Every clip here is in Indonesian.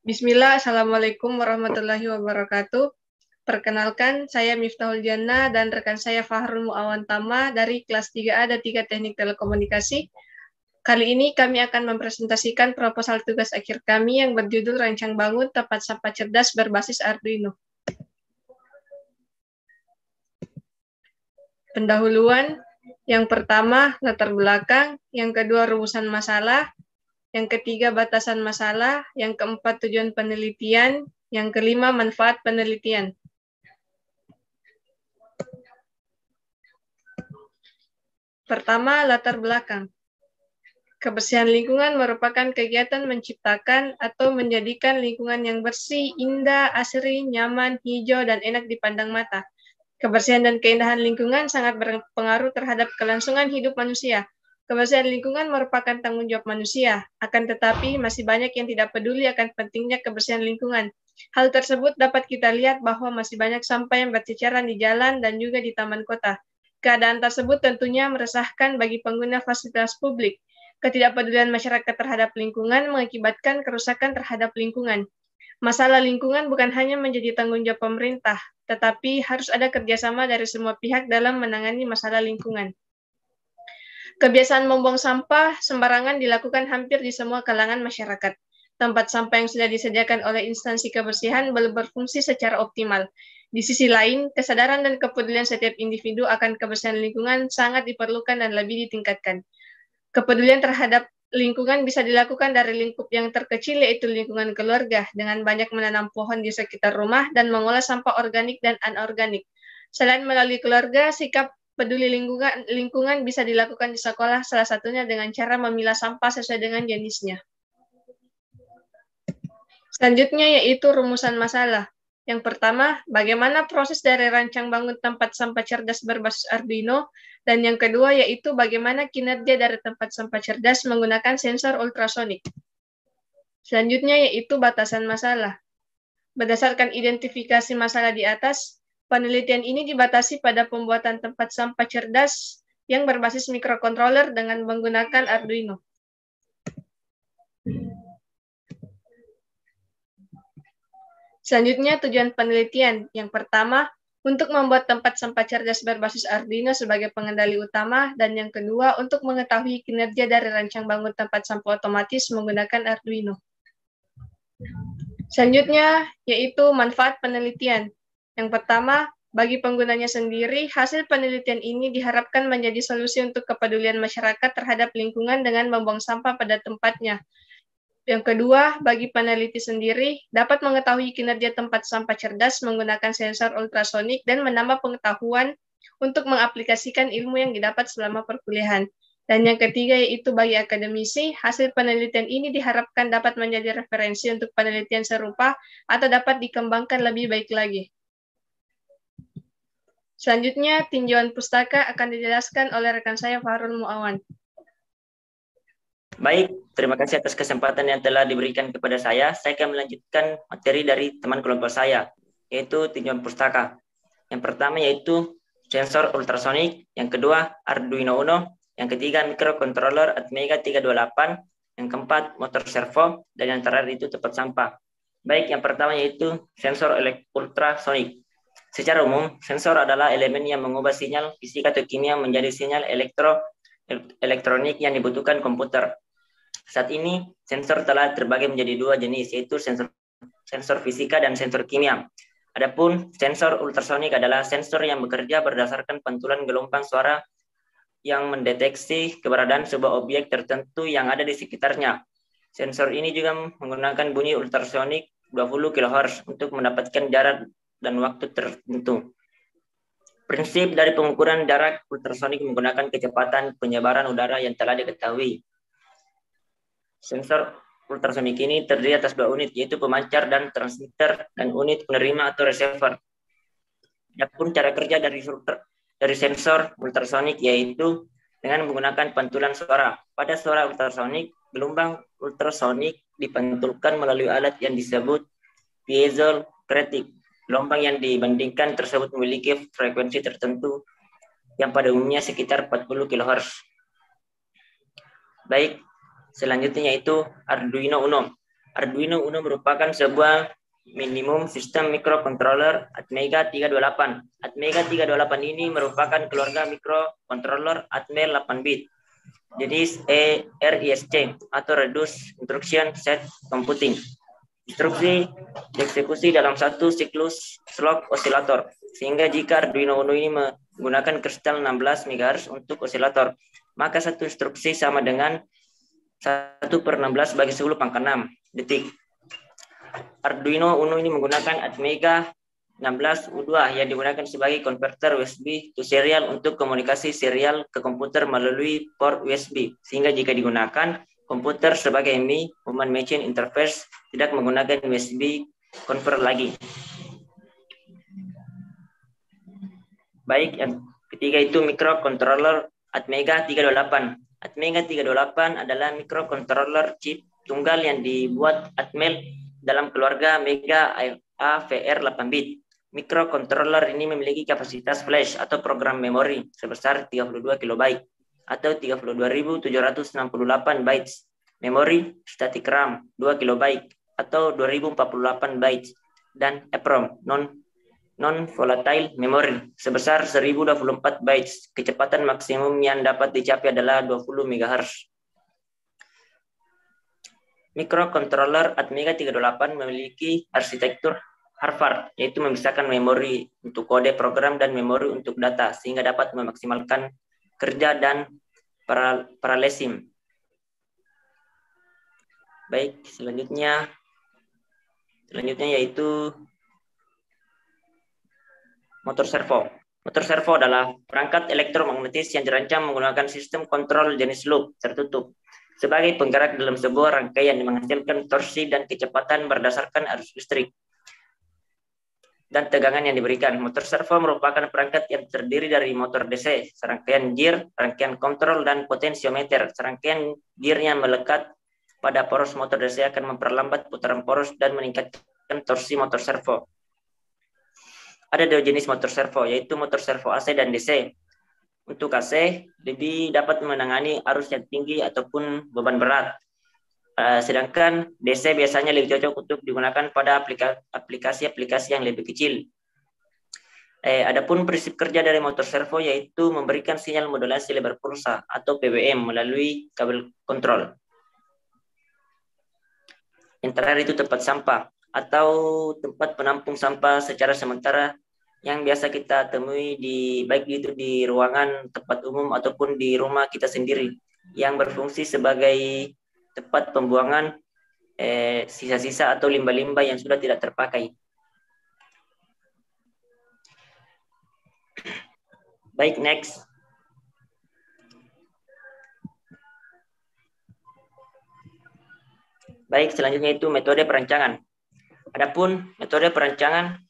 Bismillah, Assalamualaikum warahmatullahi wabarakatuh. Perkenalkan, saya Miftahul Jannah dan rekan saya Fahrul Muawan Tama dari kelas 3A dan 3 Teknik Telekomunikasi. Kali ini kami akan mempresentasikan proposal tugas akhir kami yang berjudul Rancang Bangun Tempat Sampah Cerdas Berbasis Arduino. Pendahuluan, yang pertama latar belakang, yang kedua rumusan masalah, yang ketiga batasan masalah, yang keempat tujuan penelitian, yang kelima manfaat penelitian. Pertama, latar belakang. Kebersihan lingkungan merupakan kegiatan menciptakan atau menjadikan lingkungan yang bersih, indah, asri, nyaman, hijau, dan enak dipandang mata. Kebersihan dan keindahan lingkungan sangat berpengaruh terhadap kelangsungan hidup manusia. Kebersihan lingkungan merupakan tanggung jawab manusia, akan tetapi masih banyak yang tidak peduli akan pentingnya kebersihan lingkungan. Hal tersebut dapat kita lihat bahwa masih banyak sampah yang berceceran di jalan dan juga di taman kota. Keadaan tersebut tentunya meresahkan bagi pengguna fasilitas publik. Ketidakpedulian masyarakat terhadap lingkungan mengakibatkan kerusakan terhadap lingkungan. Masalah lingkungan bukan hanya menjadi tanggung jawab pemerintah, tetapi harus ada kerjasama dari semua pihak dalam menangani masalah lingkungan. Kebiasaan membuang sampah sembarangan dilakukan hampir di semua kalangan masyarakat. Tempat sampah yang sudah disediakan oleh instansi kebersihan belum berfungsi secara optimal. Di sisi lain, kesadaran dan kepedulian setiap individu akan kebersihan lingkungan sangat diperlukan dan lebih ditingkatkan. Kepedulian terhadap lingkungan bisa dilakukan dari lingkup yang terkecil, yaitu lingkungan keluarga, dengan banyak menanam pohon di sekitar rumah dan mengolah sampah organik dan anorganik. Selain melalui keluarga, sikap peduli lingkungan bisa dilakukan di sekolah, salah satunya dengan cara memilah sampah sesuai dengan jenisnya. Selanjutnya yaitu rumusan masalah. Yang pertama, bagaimana proses dari rancang bangun tempat sampah cerdas berbasis Arduino, dan yang kedua yaitu bagaimana kinerja dari tempat sampah cerdas menggunakan sensor ultrasonik. Selanjutnya yaitu batasan masalah. Berdasarkan identifikasi masalah di atas, penelitian ini dibatasi pada pembuatan tempat sampah cerdas yang berbasis mikrokontroler dengan menggunakan Arduino. Selanjutnya, tujuan penelitian. Yang pertama, untuk membuat tempat sampah cerdas berbasis Arduino sebagai pengendali utama, dan yang kedua, untuk mengetahui kinerja dari rancang bangun tempat sampah otomatis menggunakan Arduino. Selanjutnya, yaitu manfaat penelitian. Yang pertama, bagi penggunanya sendiri, hasil penelitian ini diharapkan menjadi solusi untuk kepedulian masyarakat terhadap lingkungan dengan membuang sampah pada tempatnya. Yang kedua, bagi peneliti sendiri, dapat mengetahui kinerja tempat sampah cerdas menggunakan sensor ultrasonik dan menambah pengetahuan untuk mengaplikasikan ilmu yang didapat selama perkuliahan. Dan yang ketiga yaitu bagi akademisi, hasil penelitian ini diharapkan dapat menjadi referensi untuk penelitian serupa atau dapat dikembangkan lebih baik lagi. Selanjutnya, tinjauan pustaka akan dijelaskan oleh rekan saya Fahrul Muawan. Baik, terima kasih atas kesempatan yang telah diberikan kepada saya. Saya akan melanjutkan materi dari teman kelompok saya, yaitu tinjauan pustaka. Yang pertama yaitu sensor ultrasonik, yang kedua Arduino Uno, yang ketiga microcontroller Atmega 328, yang keempat motor servo, dan yang terakhir itu tempat sampah. Baik, yang pertama yaitu sensor ultrasonik. Secara umum, sensor adalah elemen yang mengubah sinyal fisika atau kimia menjadi sinyal elektronik yang dibutuhkan komputer. Saat ini, sensor telah terbagi menjadi dua jenis, yaitu sensor fisika dan sensor kimia. Adapun sensor ultrasonik adalah sensor yang bekerja berdasarkan pantulan gelombang suara yang mendeteksi keberadaan sebuah objek tertentu yang ada di sekitarnya. Sensor ini juga menggunakan bunyi ultrasonik 20 kHz untuk mendapatkan jarak dan waktu tertentu. Prinsip dari pengukuran jarak ultrasonik menggunakan kecepatan penyebaran udara yang telah diketahui. Sensor ultrasonik ini terdiri atas dua unit, yaitu pemancar dan transmitter, dan unit penerima atau receiver. Adapun cara kerja dari sensor ultrasonik yaitu dengan menggunakan pantulan suara. Pada suara ultrasonik, gelombang ultrasonik dipantulkan melalui alat yang disebut piezoelektrik. Gelombang yang dibandingkan tersebut memiliki frekuensi tertentu yang pada umumnya sekitar 40 kHz. Baik, selanjutnya yaitu Arduino Uno. Arduino Uno merupakan sebuah minimum sistem microcontroller Atmega 328. Atmega 328 ini merupakan keluarga microcontroller Atmel 8 bit. Jadi RISC atau Reduced Instruction Set Computing. Instruksi dieksekusi dalam satu siklus slot osilator. Sehingga jika Arduino Uno ini menggunakan kristal 16 MHz untuk osilator, maka satu instruksi sama dengan 1/16 bagi 10 pangkat 6 detik. Arduino Uno ini menggunakan Atmega 16 U2 yang digunakan sebagai konverter USB to serial untuk komunikasi serial ke komputer melalui port USB. Sehingga jika digunakan komputer sebagai MI, Human Machine Interface, tidak menggunakan USB converter lagi. Baik, yang ketiga itu microcontroller Atmega 328. Atmega 328 adalah microcontroller chip tunggal yang dibuat Atmel dalam keluarga Mega AVR 8 bit. Microcontroller ini memiliki kapasitas flash atau program memori sebesar 32 KB atau 32.768 bytes. Memori static RAM 2 KB atau 2048 bytes dan EPROM non-volatile memory sebesar 1024 bytes. Kecepatan maksimum yang dapat dicapai adalah 20 MHz. Microcontroller Atmega 328 memiliki arsitektur Harvard, yaitu memisahkan memori untuk kode program dan memori untuk data, sehingga dapat memaksimalkan kerja dan paralelisme. Baik, selanjutnya yaitu motor servo. Motor servo adalah perangkat elektromagnetis yang dirancang menggunakan sistem kontrol jenis loop tertutup sebagai penggerak dalam sebuah rangkaian yang menghasilkan torsi dan kecepatan berdasarkan arus listrik dan tegangan yang diberikan. Motor servo merupakan perangkat yang terdiri dari motor DC, serangkaian gear, rangkaian kontrol, dan potensiometer. Serangkaian gear yang melekat pada poros motor DC akan memperlambat putaran poros dan meningkatkan torsi motor servo. Ada dua jenis motor servo, yaitu motor servo AC dan DC. Untuk AC, lebih dapat menangani arus yang tinggi ataupun beban berat. Sedangkan DC biasanya lebih cocok untuk digunakan pada aplikasi-aplikasi yang lebih kecil. Adapun prinsip kerja dari motor servo yaitu memberikan sinyal modulasi lebar pulsa atau PWM melalui kabel kontrol. Yang terakhir itu tempat sampah atau tempat penampung sampah secara sementara yang biasa kita temui baik itu di ruangan tempat umum ataupun di rumah kita sendiri, yang berfungsi sebagai tempat pembuangan sisa-sisa atau limbah-limbah yang sudah tidak terpakai. Baik, next. Baik, selanjutnya itu metode perancangan. Adapun metode perancangan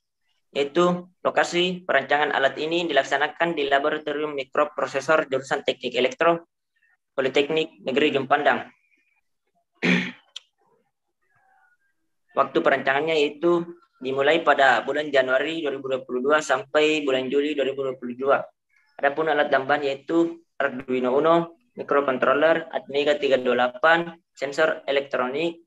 yaitu lokasi perancangan alat ini dilaksanakan di Laboratorium Mikroprosesor jurusan Teknik Elektro Politeknik Negeri Jumpandang. Waktu perancangannya yaitu dimulai pada bulan Januari 2022 sampai bulan Juli 2022. Adapun alat tambahan yaitu Arduino Uno, microcontroller, Atmega 328, sensor elektronik,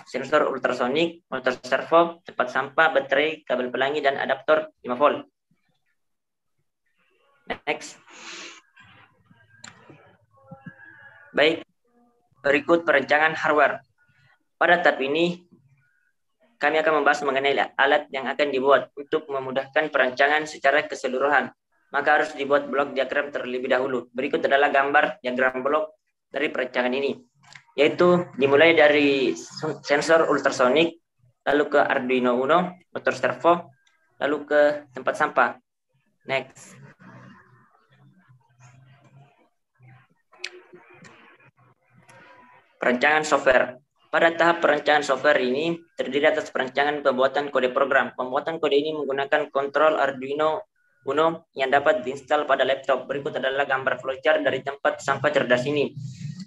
sensor ultrasonik, motor servo, tempat sampah, baterai, kabel pelangi, dan adaptor 5 volt. Next. Baik, berikut perancangan hardware. Pada tahap ini, kami akan membahas mengenai alat yang akan dibuat untuk memudahkan perancangan secara keseluruhan. Maka harus dibuat blok diagram terlebih dahulu. Berikut adalah gambar diagram blok dari perancangan ini, yaitu dimulai dari sensor ultrasonik, lalu ke Arduino Uno, motor servo, lalu ke tempat sampah. Next. Perancangan software. Pada tahap perancangan software ini terdiri atas perancangan pembuatan kode program. Pembuatan kode ini menggunakan kontrol Arduino Uno yang dapat diinstal pada laptop. Berikut adalah gambar flowchart dari tempat sampah cerdas ini.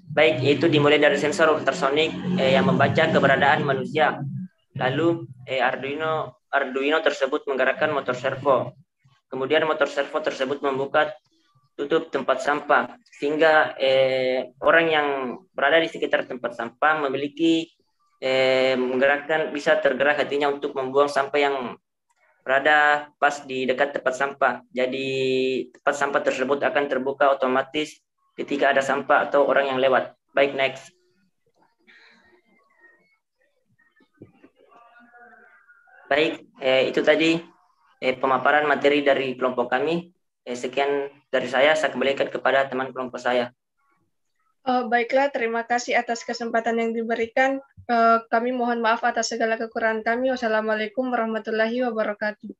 Baik, yaitu dimulai dari sensor ultrasonik yang membaca keberadaan manusia. Lalu Arduino tersebut menggerakkan motor servo. Kemudian motor servo tersebut membuka tutup tempat sampah, sehingga orang yang berada di sekitar tempat sampah memiliki menggerakkan, bisa tergerak hatinya untuk membuang sampah yang berada pas di dekat tempat sampah. Jadi tempat sampah tersebut akan terbuka otomatis ketika ada sampah atau orang yang lewat. Baik, next. Baik, itu tadi pemaparan materi dari kelompok kami. Sekian dari saya kembalikan kepada teman kelompok saya. Baiklah, terima kasih atas kesempatan yang diberikan. Kami mohon maaf atas segala kekurangan kami. Wassalamualaikum warahmatullahi wabarakatuh.